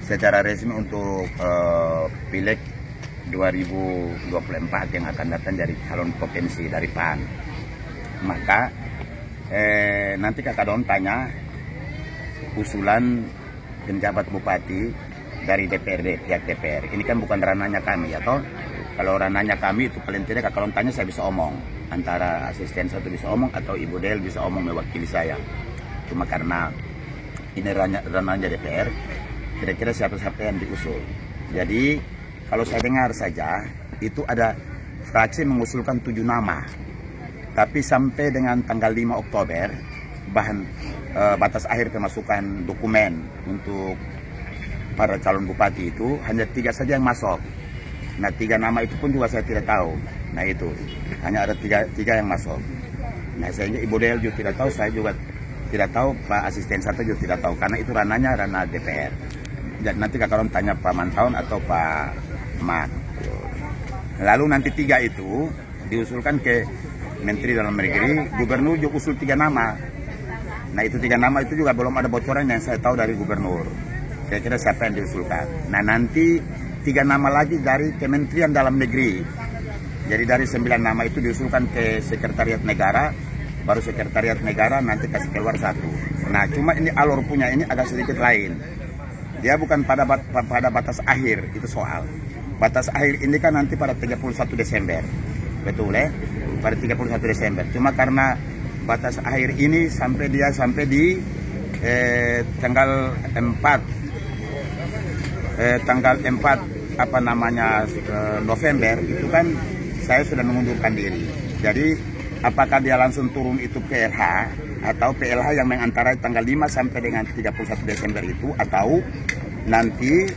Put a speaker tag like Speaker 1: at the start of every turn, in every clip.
Speaker 1: Secara resmi untuk Pileg 2024 yang akan datang dari calon provinsi dari PAN. Maka nanti Kakak Don tanya usulan penjabat bupati dari DPRD, pihak DPR. Ini kan bukan ranahnya kami ya toh. Kalau ranahnya kami itu paling tidak Kakak Don tanya saya bisa omong. Antara asisten satu bisa omong atau Ibu Del bisa omong mewakili saya. Cuma karena ini ranahnya DPR, kira-kira siapa-siapa yang diusul. Jadi kalau saya dengar saja itu ada fraksi mengusulkan 7 nama. Tapi sampai dengan tanggal 5 Oktober batas akhir pemasukan dokumen untuk para calon bupati itu hanya 3 saja yang masuk. Nah 3 nama itu pun juga saya tidak tahu. Nah itu hanya ada 3 yang masuk. Nah sehingga Ibu Del juga tidak tahu, saya juga tidak tahu, Pak Asisten Satu juga tidak tahu karena itu ranah DPR. Dan nanti Kakak Don tanya Pak Mantaun atau Pak Mat. Lalu nanti 3 itu diusulkan ke Menteri Dalam Negeri, Gubernur juga usul 3 nama. Nah itu 3 nama itu juga belum ada bocoran yang saya tahu dari Gubernur. Kira-kira siapa yang diusulkan. Nah nanti 3 nama lagi dari Kementerian Dalam Negeri. Jadi dari 9 nama itu diusulkan ke Sekretariat Negara, baru Sekretariat Negara nanti kasih keluar 1. Nah cuma ini alur punya ini agak sedikit lain. Dia bukan pada batas akhir, itu soal. Batas akhir ini kan nanti pada 31 Desember. Betul ya? Pada 31 Desember. Cuma karena batas akhir ini sampai di tanggal 4 November itu kan saya sudah mengundurkan diri. Jadi apakah dia langsung turun itu PLH atau PLH yang mengantarai tanggal 5 sampai dengan 31 Desember itu, atau nanti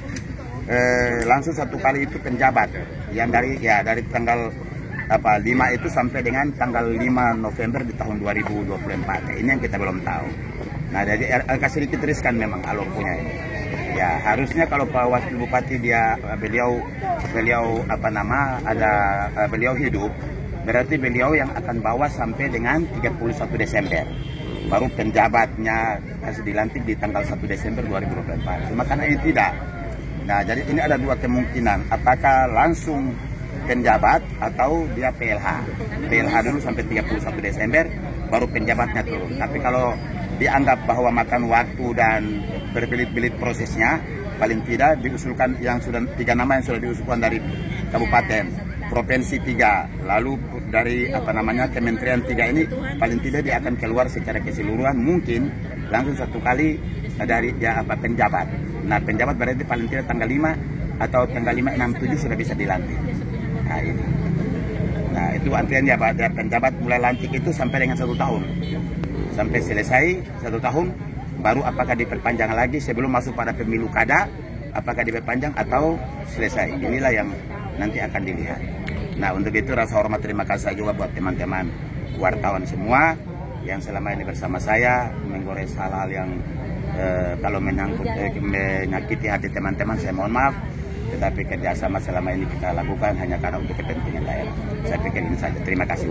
Speaker 1: langsung 1 kali itu penjabat yang dari tanggal 5 itu sampai dengan tanggal 5 November di tahun 2024. Ini yang kita belum tahu. Nah jadi agak sedikit riskan memang alur punya ini. Ya harusnya kalau Pak Wakil Bupati beliau hidup, berarti beliau yang akan bawa sampai dengan 31 Desember. Baru penjabatnya harus dilantik di tanggal 1 Desember 2024. Cuma karena ini tidak. Nah jadi ini ada 2 kemungkinan. Apakah langsung penjabat atau dia PLH. PLH dulu sampai 31 Desember, baru penjabatnya turun. Tapi kalau dianggap bahwa makan waktu dan berbelit-belit prosesnya, paling tidak diusulkan yang sudah 3 nama yang sudah diusulkan dari kabupaten, provinsi 3, lalu dari kementerian 3 ini paling tidak dia akan keluar secara keseluruhan, mungkin langsung 1 kali dari penjabat. Nah penjabat berarti paling tidak tanggal 5 atau tanggal 5, 6, 7 sudah bisa dilantik. Nah ini. Nah itu antriannya Pak, dari penjabat mulai lantik itu sampai dengan 1 tahun. Sampai selesai 1 tahun, baru apakah diperpanjang lagi sebelum masuk pada pemilu kada, apakah diperpanjang atau selesai. Inilah yang nanti akan dilihat. Nah untuk itu rasa hormat terima kasih juga buat teman-teman wartawan semua yang selama ini bersama saya menggores hal-hal yang kalau menyakiti hati teman-teman, saya mohon maaf. Tetapi kerjasama selama ini kita lakukan hanya karena untuk kepentingan daerah. Saya pikir ini saja. Terima kasih.